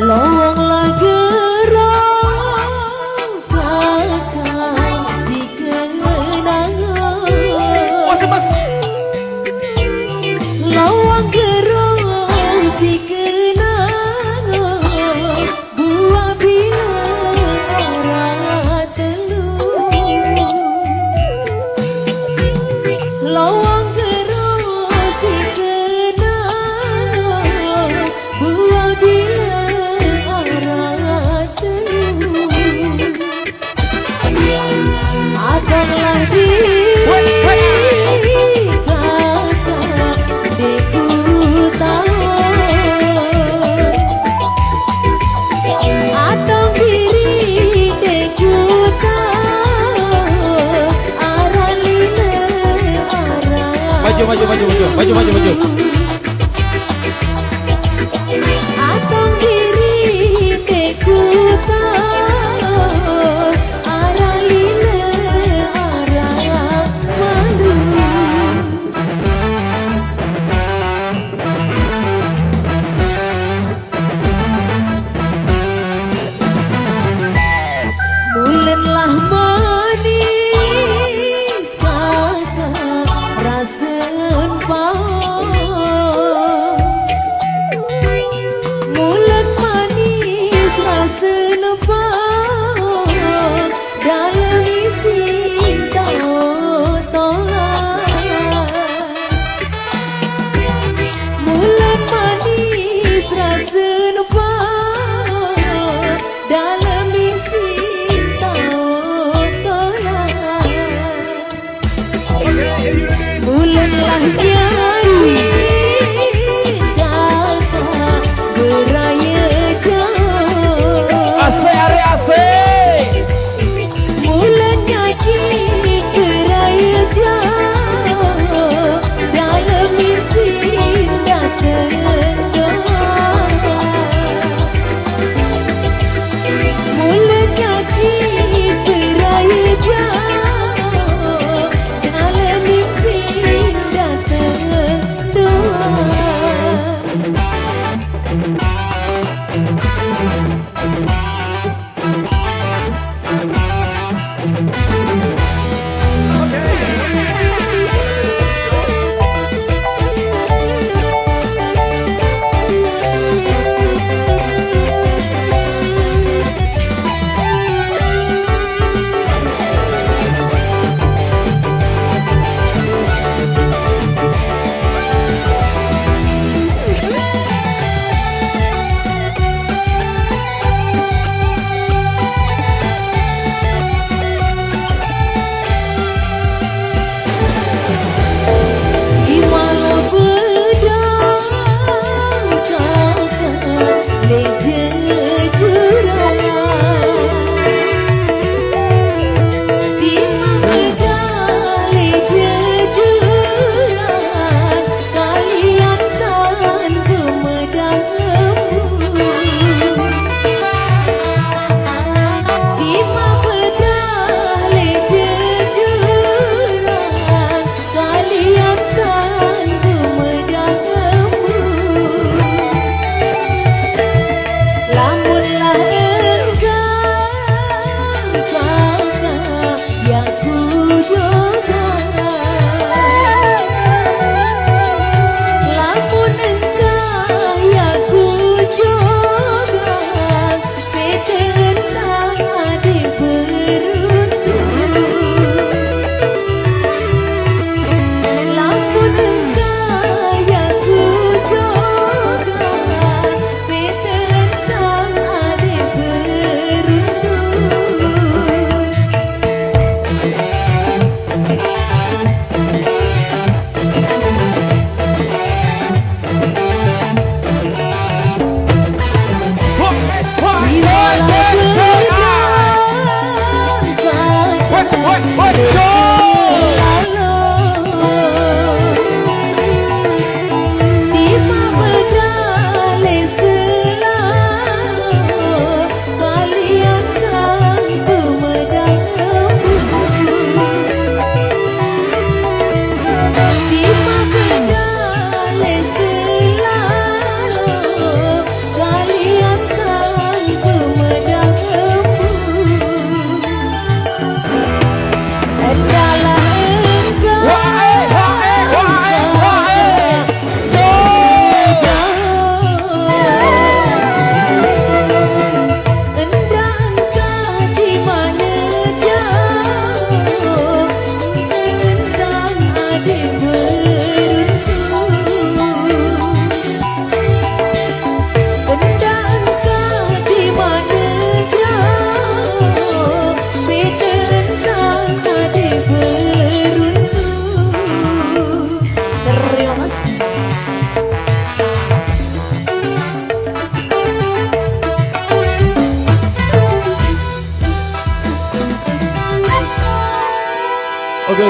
Lawang lagerang kakak si kenangan. Mas. Lawang gerang si kenangan buah bila orang telur. Lawang gerang si kenangan buah bila orang telur. Adaklah diri kakak deku tahu, atau diri deku tahu arah lina arah Maju. atau diri deku tahu arah lina arah malu. Bulanlah manis kakak rasen paham. Mulan manis rasen paham dalam isi tolak. Mulan manis rasen paham dalam isi tolak. Bulanlah nyanyi kakak beraya jauh.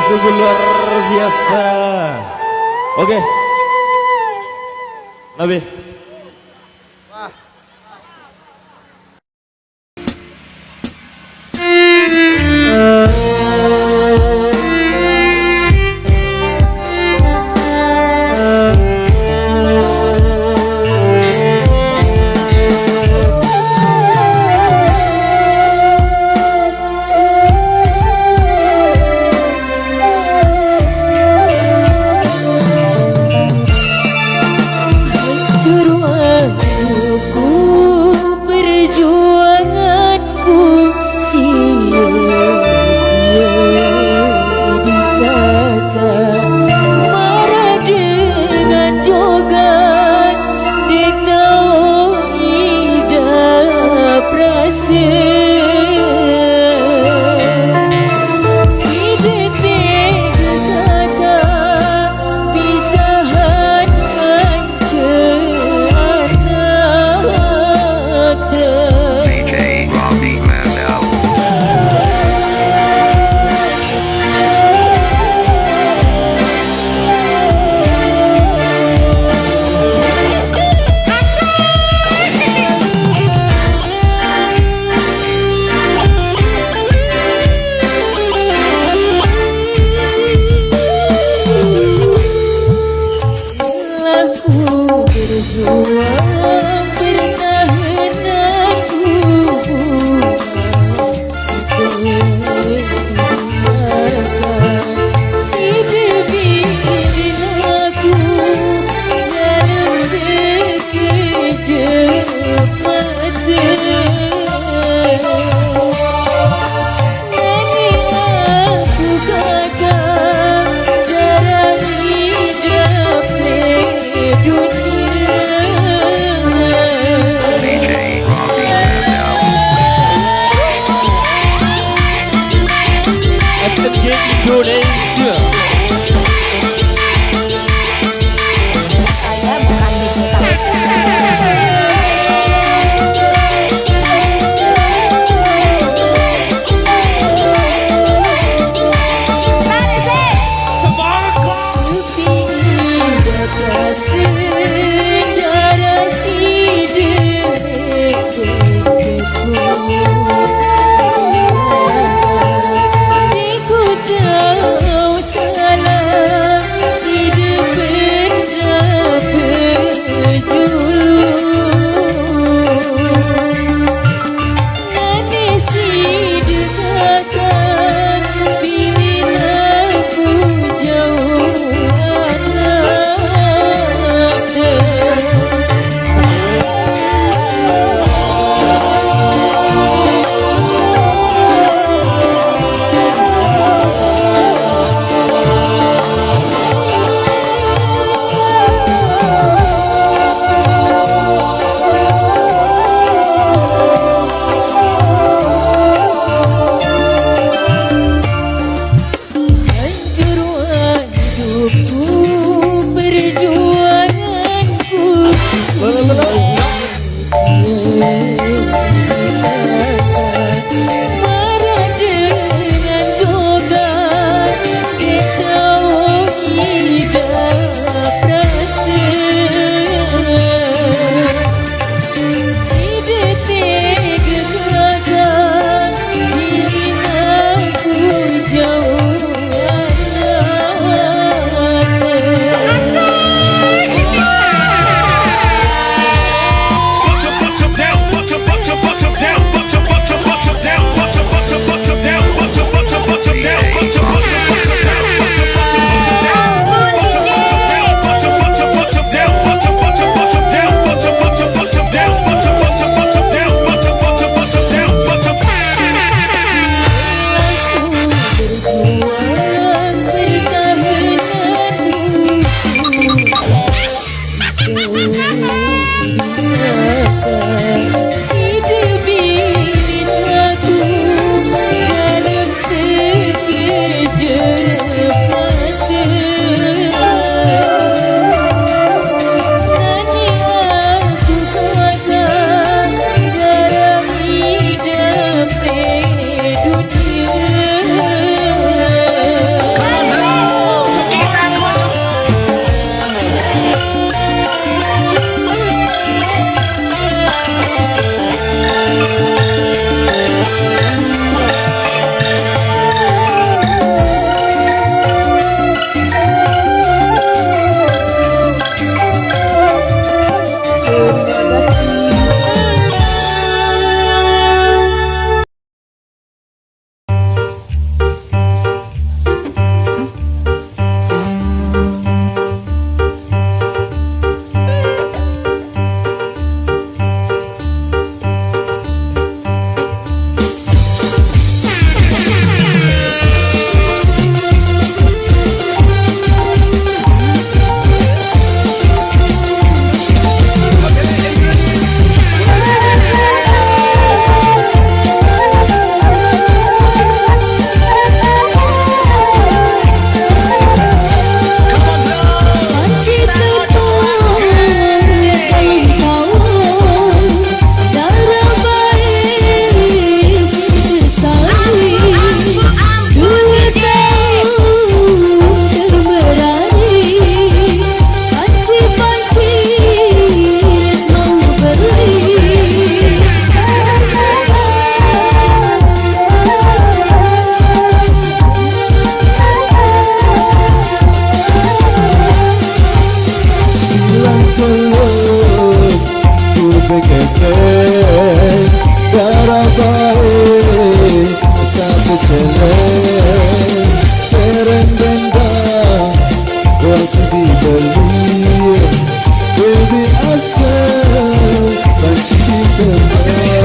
sungguh luar biasa. Oke, Nabi. Juru baik satu celeng sereng dendam masih dibeli baby asal masih dibeli.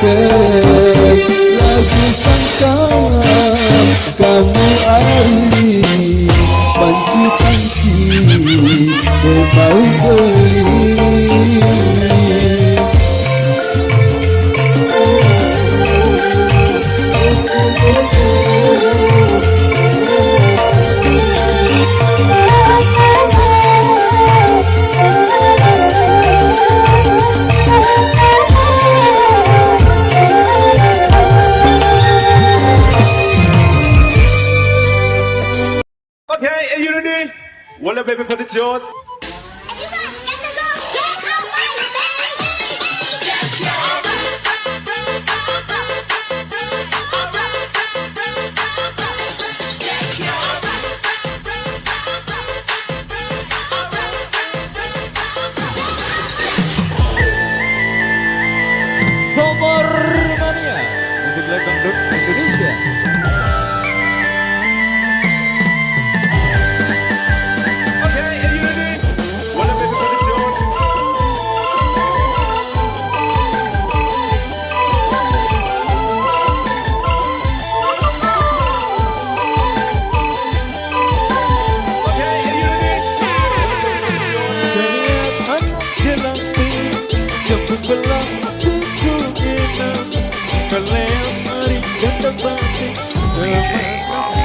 Lagi sangka kamu ari panci-panci mau beli. Well, baby, put it yours. Komor Mania musik live dangdut Indonesia. Belang suku kita kalian mari kita batik kemana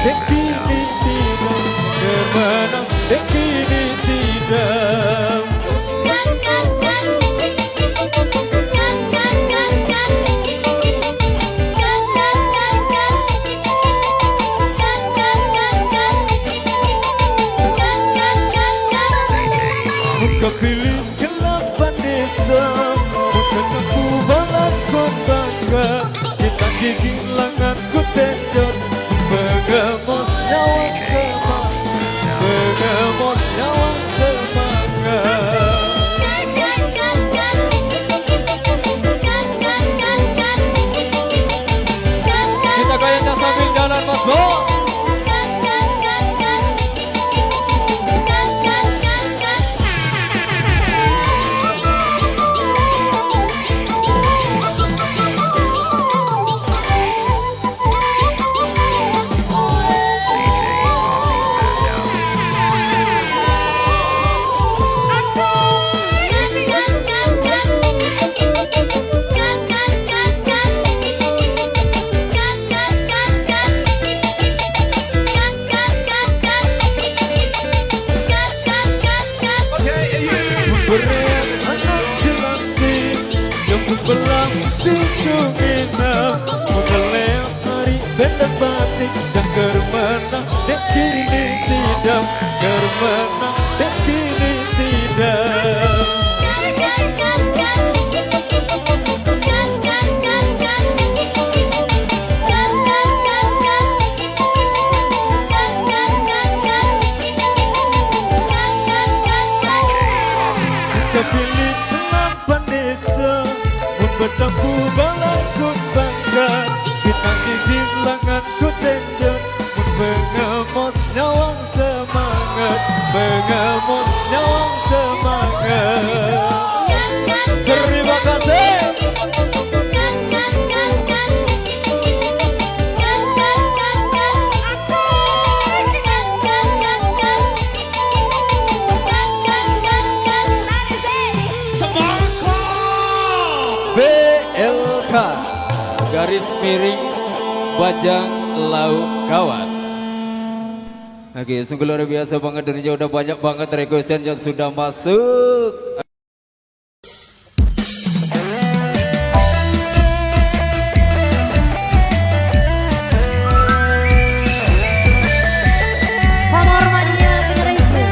dekini tidak kemana dekini tidak. Muka pilih kelapan desa aku balas kota kita kehilangan ku tejot mengemas Jangkar menang dek kini tidak, jangkar menang dek kini tidak. Kepilih senapan desa, membertamu balangku bangga. Bintang di lenganku tenjat, pengemos nyawang semangat, pengemos nyawang semangat. Terima kasih. BLK garis miring Bajang Laut Kawan. Oke, sungguh luar biasa banget dan udah banyak banget requestan yang sudah masuk. Sama hormatnya generasi.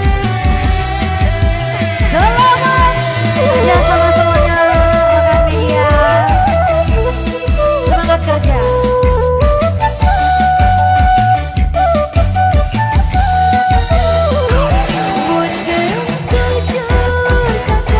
Selamat kerja sama semuanya rekan media. Semangat kerja. Mundur jujur.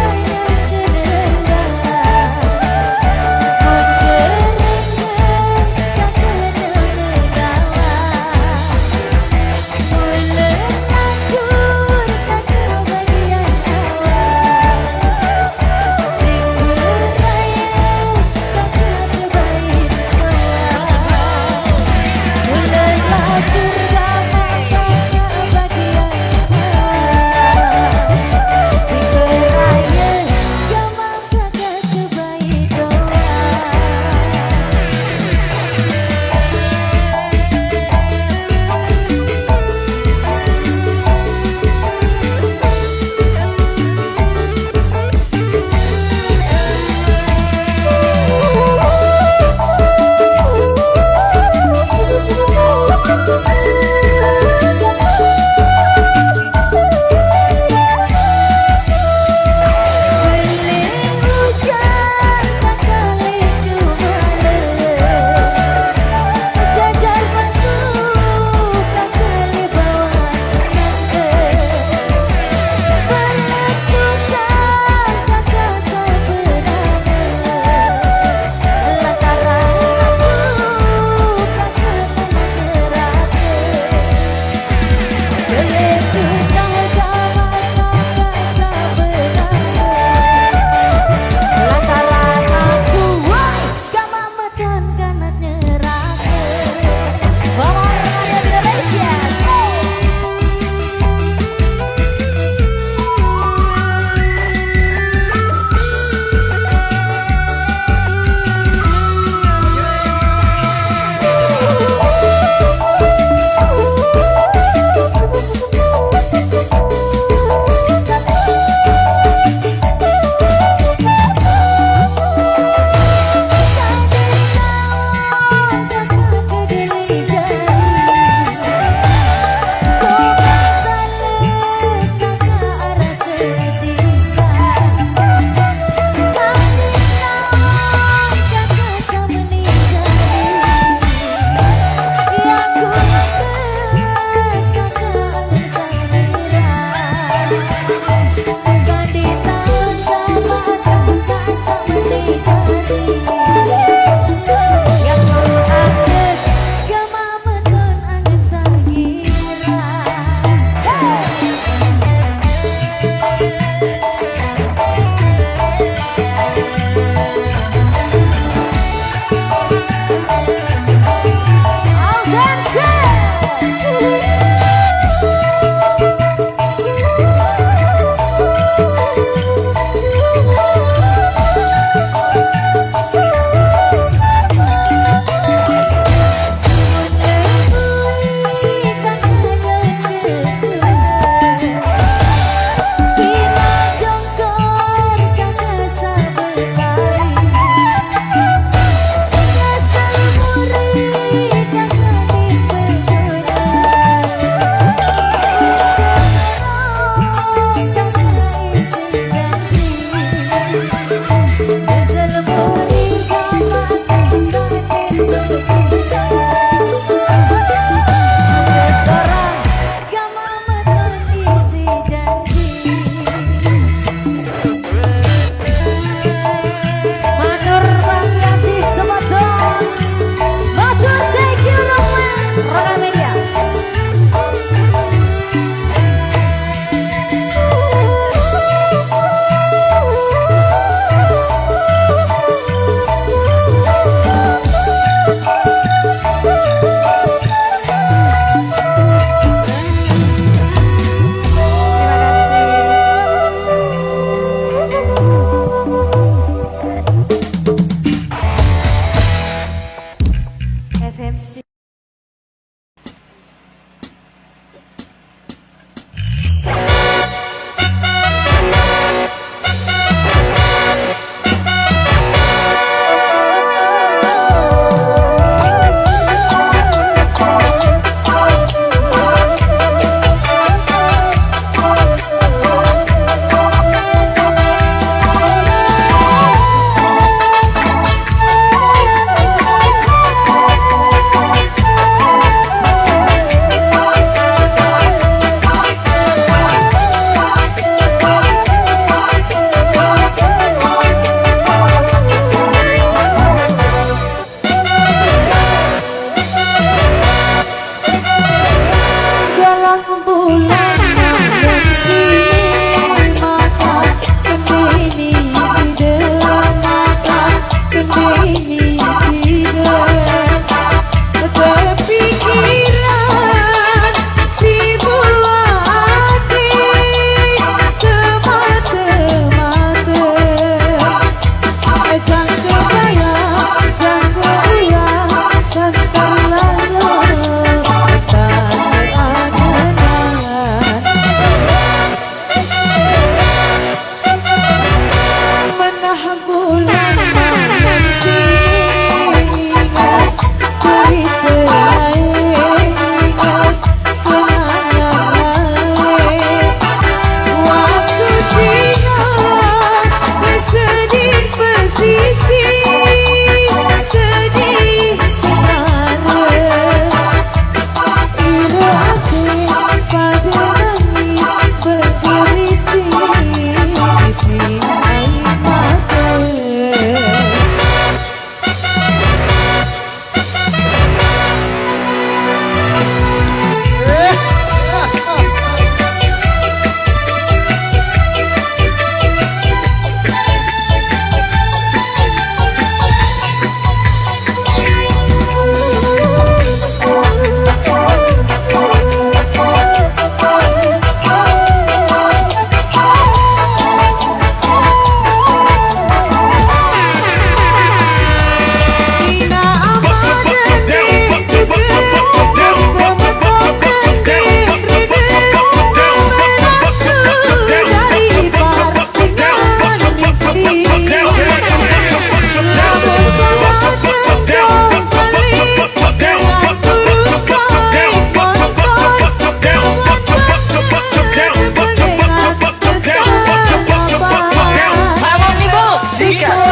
bulan malam sini mata kendini tidak mata kendini tidak kepikiran si bulati semata-mata jang kebayang jang keuyang santar lalu menahan bulan malam sini ingat cerita lain ingat kenangan lain waktu siang bersedih bersisi sedih senara ira asing pada nangis berkeriting isi air mata. Ina amat dending suka bersama kau dending redeng mengaku dari partingan miskin namun sadar tentang balik dengan turut kait kontak dengan bakal sependengar kesabaran Sama nih bos, waktu siang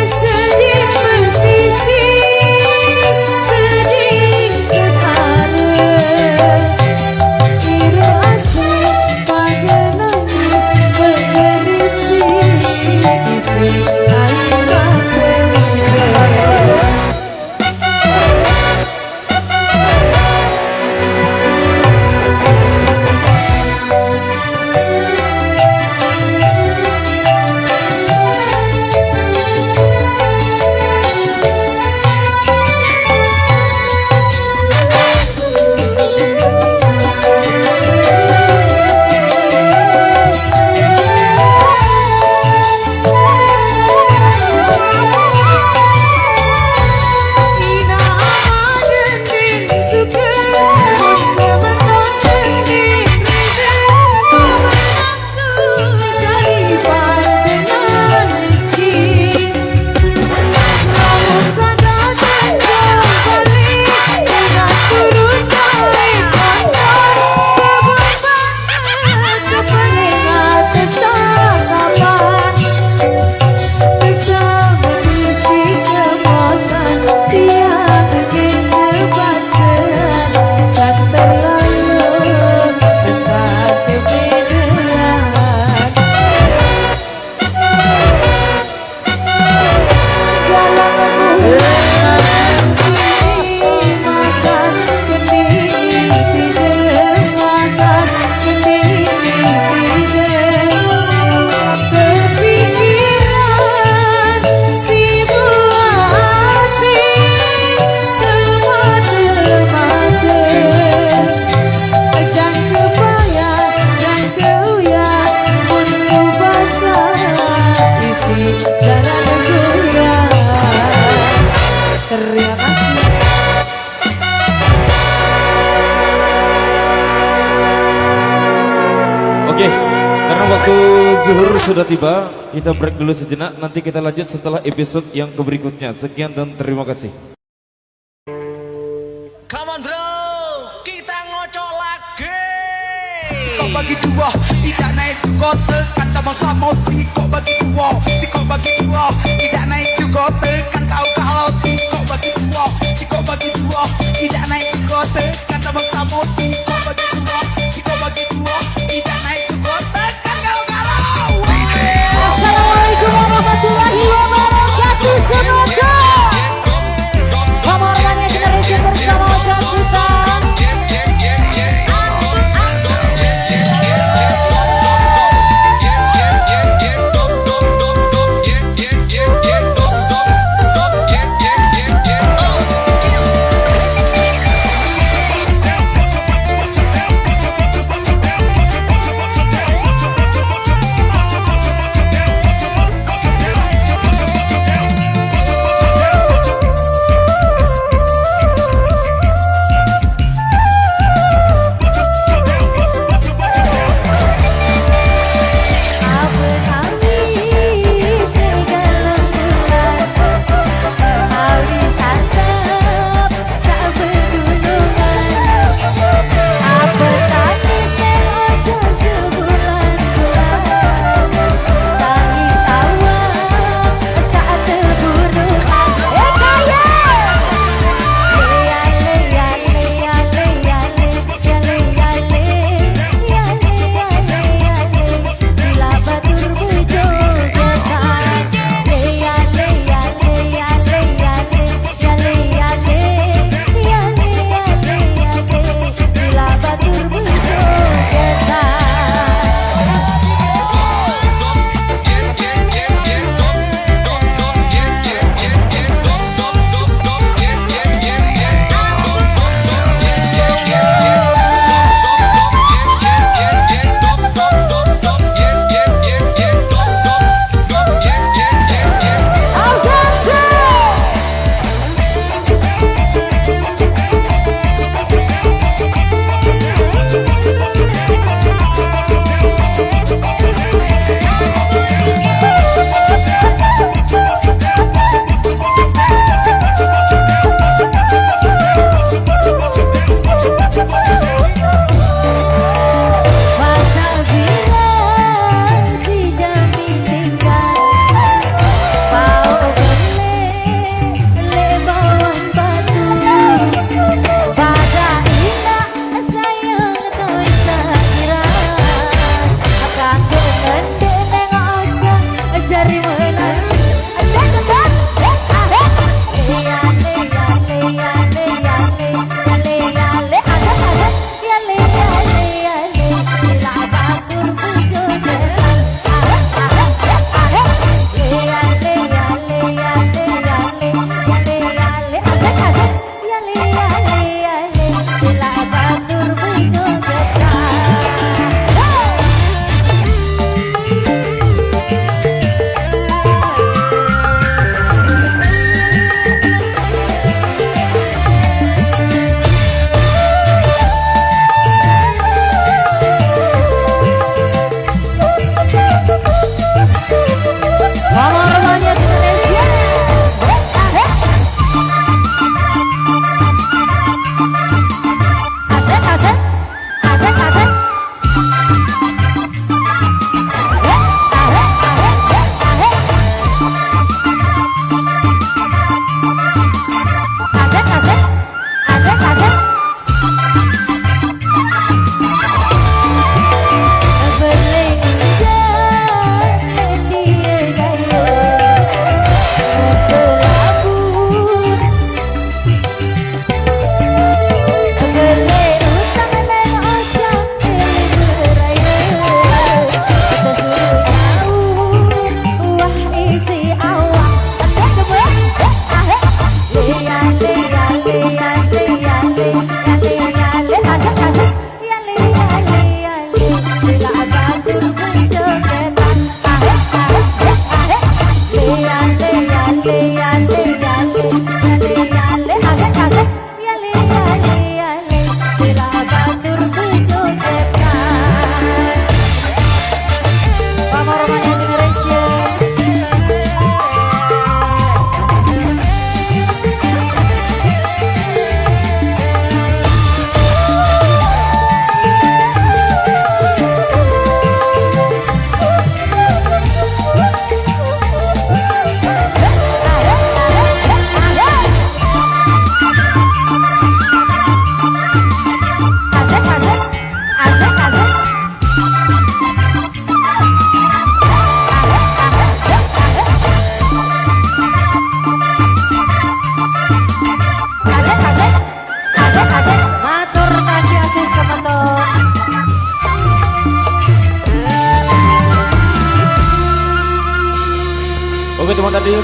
sedih bersisi sedih setara ira asing pada nangis berkeriting isi air mata. Ina amat dending suka bersama kau dending redeng mengaku dari partingan miskin namun sadar tentang balik dengan turut kait kontak kebebasan sependengar kesabaran bisa mengisi kebosan tiang ingin kebasan saat terlalu dekat kebenaran dalam bulan sini makan kendini tidak makan kendini tidak kepikiran si bulati semata-mata jang kebayang jang keuyang untuk bakal isi jalan goyang. Terima kasih. Oke, karena waktu zuhur sudah tiba, kita break dulu sejenak. Nanti kita lanjut setelah episode yang berikutnya. Sekian dan terima kasih. come on bro, kita ngocok lagi. kok bagi dua, tidak naik juga tekan sama-sama si kok bagi dua, si kok bagi dua, tidak naik juga tekan kau kalau si kok bagi dua, si kok bagi dua, tidak naik juga tekan sama-sama si kok bagi dua, si kok bagi dua, tidak naik juga tekan kau kalau. Assalamualaikum warahmatullahi wabarakatuh. Semoga pengorbannya generasi bersama Ojek kita.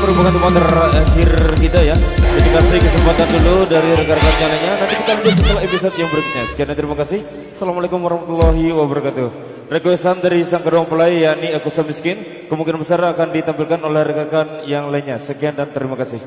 merupakan teman terakhir kita ya. Jadi kasih kesempatan dulu dari rekan-rekan yang lainnya. Nanti kita lanjut setelah episode yang berikutnya. Sekian dan terima kasih. Assalamualaikum warahmatullahi wabarakatuh. Requestan dari sang kedua mempelai yakni Aku Miskin kemungkinan besar akan ditampilkan oleh rekan-rekan yang lainnya. Sekian dan terima kasih.